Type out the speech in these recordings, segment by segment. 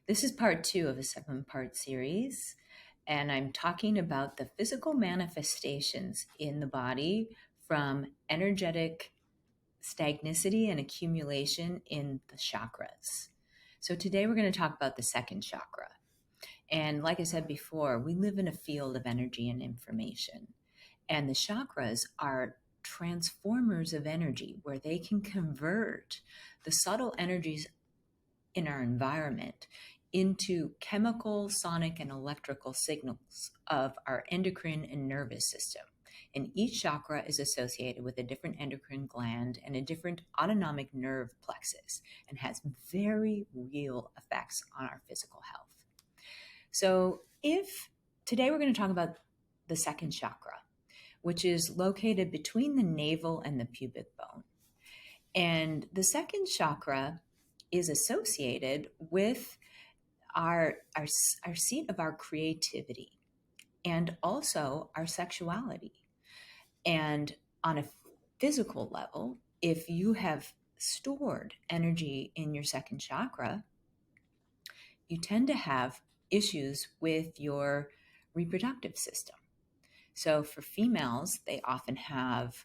This is part 2 of a 7-part series, and I'm talking about the physical manifestations in the body from energetic stagnicity and accumulation in the chakras. So today we're going to talk about the second chakra. And like I said before, we live in a field of energy and information, and the chakras are transformers of energy where they can convert the subtle energies in our environment into chemical, sonic, and electrical signals of our endocrine and nervous system. And each chakra is associated with a different endocrine gland and a different autonomic nerve plexus and has very real effects on our physical health. So today we're going to talk about the second chakra, which is located between the navel and the pubic bone. And the second chakra is associated with our seat of our creativity and also our sexuality. And on a physical level, if you have stored energy in your second chakra, you tend to have issues with your reproductive system. So for females, they often have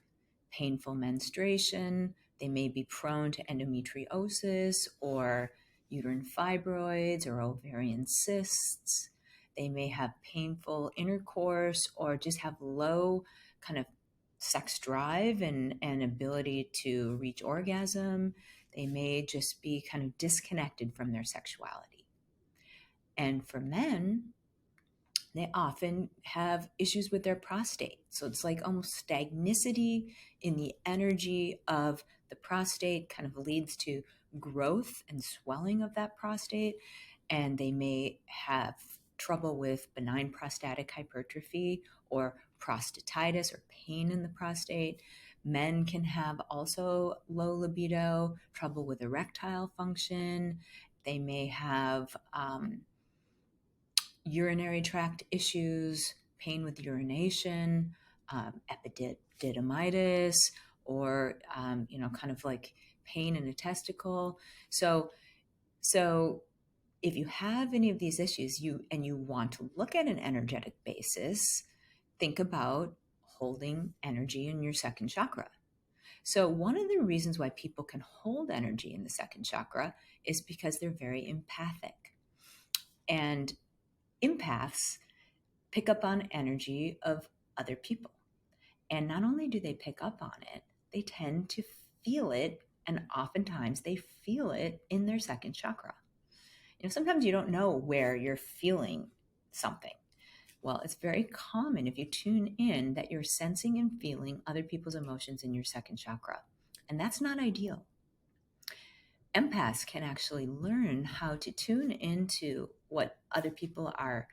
painful menstruation. They may be prone to endometriosis or uterine fibroids or ovarian cysts. They may have painful intercourse or just have low kind of sex drive and ability to reach orgasm. They may just be kind of disconnected from their sexuality. And for men, they often have issues with their prostate. So it's like almost stagnicity in the energy of the prostate kind of leads to growth and swelling of that prostate. And they may have trouble with benign prostatic hypertrophy or prostatitis or pain in the prostate. Men can have also low libido, trouble with erectile function. They may have urinary tract issues, pain with urination, epididymitis, or kind of like pain in a testicle. So if you have any of these issues, you want to look at an energetic basis, think about holding energy in your second chakra. So one of the reasons why people can hold energy in the second chakra is because they're very empathic. And empaths pick up on energy of other people. And not only do they pick up on it, they tend to feel it, and oftentimes they feel it in their second chakra. Sometimes you don't know where you're feeling something. Well, it's very common if you tune in that you're sensing and feeling other people's emotions in your second chakra. And that's not ideal. Empaths can actually learn how to tune into what other people are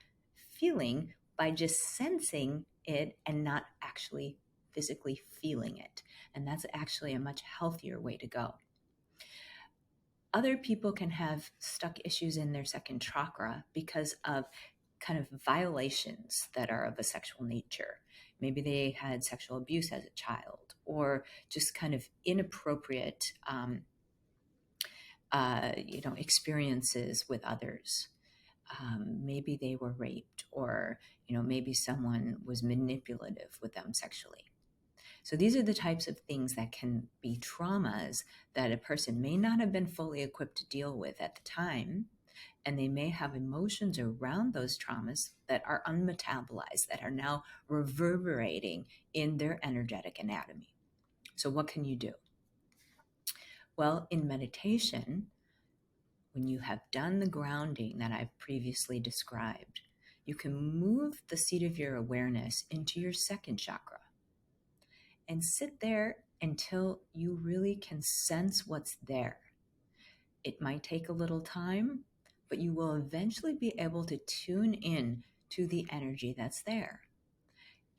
feeling by just sensing it and not actually physically feeling it. And that's actually a much healthier way to go. Other people can have stuck issues in their second chakra because of kind of violations that are of a sexual nature. Maybe they had sexual abuse as a child, or just kind of inappropriate experiences with others. Maybe they were raped, or maybe someone was manipulative with them sexually. So these are the types of things that can be traumas that a person may not have been fully equipped to deal with at the time, and they may have emotions around those traumas that are unmetabolized, that are now reverberating in their energetic anatomy. So what can you do? Well, in meditation, when you have done the grounding that I've previously described, you can move the seat of your awareness into your second chakra and sit there until you really can sense what's there. It might take a little time, but you will eventually be able to tune in to the energy that's there.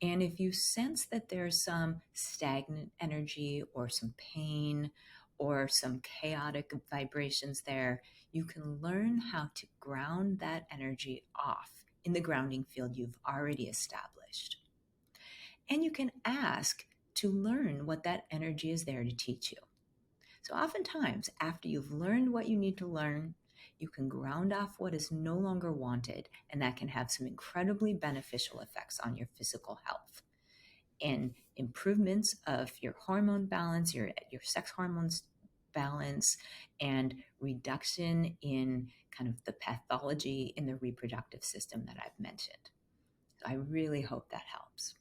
And if you sense that there's some stagnant energy or some pain or some chaotic vibrations there, you can learn how to ground that energy off in the grounding field you've already established. And you can ask to learn what that energy is there to teach you. So oftentimes, after you've learned what you need to learn, you can ground off what is no longer wanted, and that can have some incredibly beneficial effects on your physical health and improvements of your hormone balance, your sex hormones balance, and reduction in kind of the pathology in the reproductive system that I've mentioned. So I really hope that helps.